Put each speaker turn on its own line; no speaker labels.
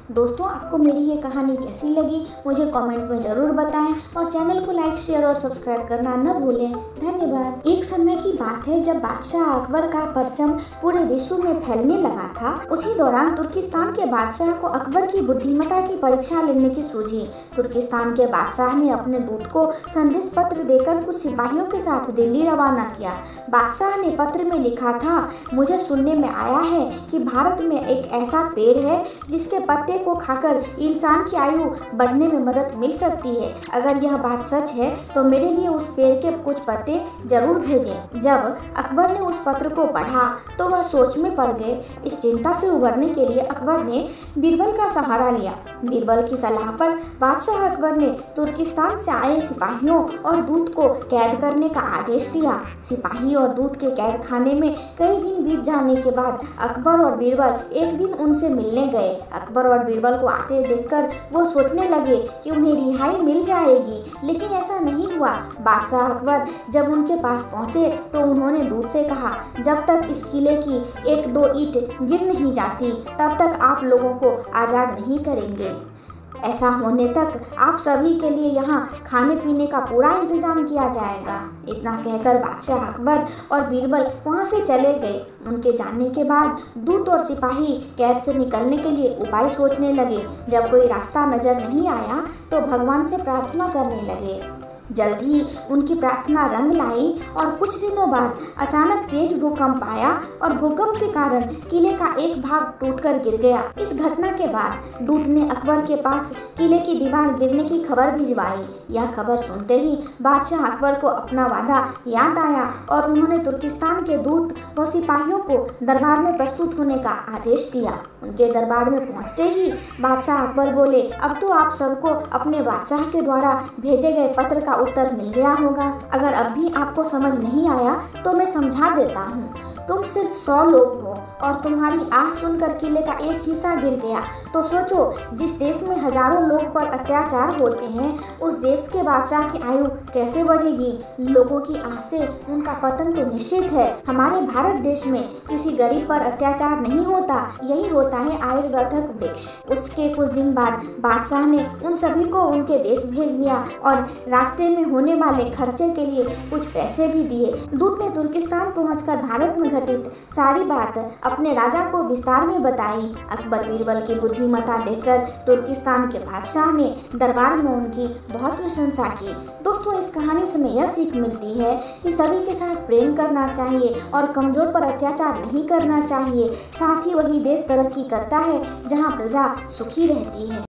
दोस्तों, आपको मेरी ये कहानी कैसी लगी मुझे कमेंट में ज़रूर बताएं और चैनल को लाइक, शेयर और सब्सक्राइब करना न भूलें। धन्यवाद। एक समय की बात है जब बादशाह अकबर का परचम पूरे विश्व में फैलने लगा था। उसी दौरान तुर्किस्तान के बादशाह को अकबर की बुद्धिमत्ता की परीक्षा लेने की सूझी। तुर्किस्तान के बादशाह ने अपने दूत को संदेश पत्र देकर कुछ सिपाहियों के साथ दिल्ली रवाना किया। बादशाह ने पत्र में लिखा था, मुझे सुनने में आया है कि भारत में एक ऐसा पेड़ है जिसके पत्ते को खाकर इंसान की आयु बढ़ने में मदद मिल सकती है। अगर यह बात सच है तो मेरे लिए उस पेड़ के कुछ पत्ते जरूर भेजें। जब अकबर ने उस पत्र को पढ़ा तो वह सोच में पड़ गए। इस चिंता से उबरने के लिए अकबर ने बीरबल का सहारा लिया। बीरबल की सलाह पर बादशाह अकबर ने तुर्किस्तान से आए सिपाहियों और दूत को कैद करने का आदेश दिया। सिपाही और दूत के कैद खाने में कई दिन बीत जाने के बाद अकबर और बीरबल एक दिन उनसे मिलने गए। अकबर और बीरबल को आते देखकर वो सोचने लगे कि उन्हें रिहाई मिल जाएगी, लेकिन ऐसा नहीं हुआ। बादशाह अकबर जब उनके पास पहुंचे तो उन्होंने दूत से कहा, जब तक इस किले की 1-2 ईंट गिर नहीं जाती तब तक आप लोगों को आज़ाद नहीं करेंगे। ऐसा होने तक आप सभी के लिए यहाँ खाने पीने का पूरा इंतजाम किया जाएगा। इतना कहकर बादशाह अकबर और बीरबल वहाँ से चले गए। उनके जाने के बाद दूत और सिपाही कैद से निकलने के लिए उपाय सोचने लगे। जब कोई रास्ता नजर नहीं आया तो भगवान से प्रार्थना करने लगे। जल्द ही उनकी प्रार्थना रंग लाई और कुछ दिनों बाद अचानक तेज भूकंप आया और भूकंप के कारण किले का एक भाग टूटकर गिर गया। इस घटना के बाद दूत ने अकबर के पास किले की दीवार गिरने की खबर भिजवाई। यह खबर सुनते ही बादशाह अकबर को अपना वादा याद आया और उन्होंने तुर्किस्तान के दूत व सिपाहियों को दरबार में प्रस्तुत होने का आदेश दिया। उनके दरबार में पहुंचते ही बादशाह अकबर बोले, अब तो आप सबको अपने बादशाह के द्वारा भेजे गए पत्र का उत्तर मिल गया होगा। अगर अब भी आपको समझ नहीं आया तो मैं समझा देता हूँ। तुम सिर्फ 100 लोग हो और तुम्हारी आह सुनकर किले का एक हिस्सा गिर गया तो सोचो, जिस देश में हजारों लोग पर अत्याचार होते हैं उस देश के बादशाह की आयु कैसे बढ़ेगी। लोगों की आह से उनका पतन तो निश्चित है। हमारे भारत देश में किसी गरीब पर अत्याचार नहीं होता, यही होता है आयुर्वर्धक वृक्ष। उसके कुछ दिन बाद बादशाह ने उन सभी को उनके देश भेज दिया और रास्ते में होने वाले खर्चे के लिए कुछ पैसे भी दिए। दूत ने तुर्किस्तान पहुंचकर भारत में घटित सारी बात अपने राजा को विस्तार में बताई। अकबर बीरबल की बुद्धिमत्ता देखकर तुर्किस्तान के बादशाह ने दरबार में उनकी बहुत प्रशंसा की। दोस्तों, इस कहानी से हमें यह सीख मिलती है कि सभी के साथ प्रेम करना चाहिए और कमजोर पर अत्याचार नहीं करना चाहिए। साथ ही वही देश तरक्की करता है जहाँ प्रजा सुखी रहती है।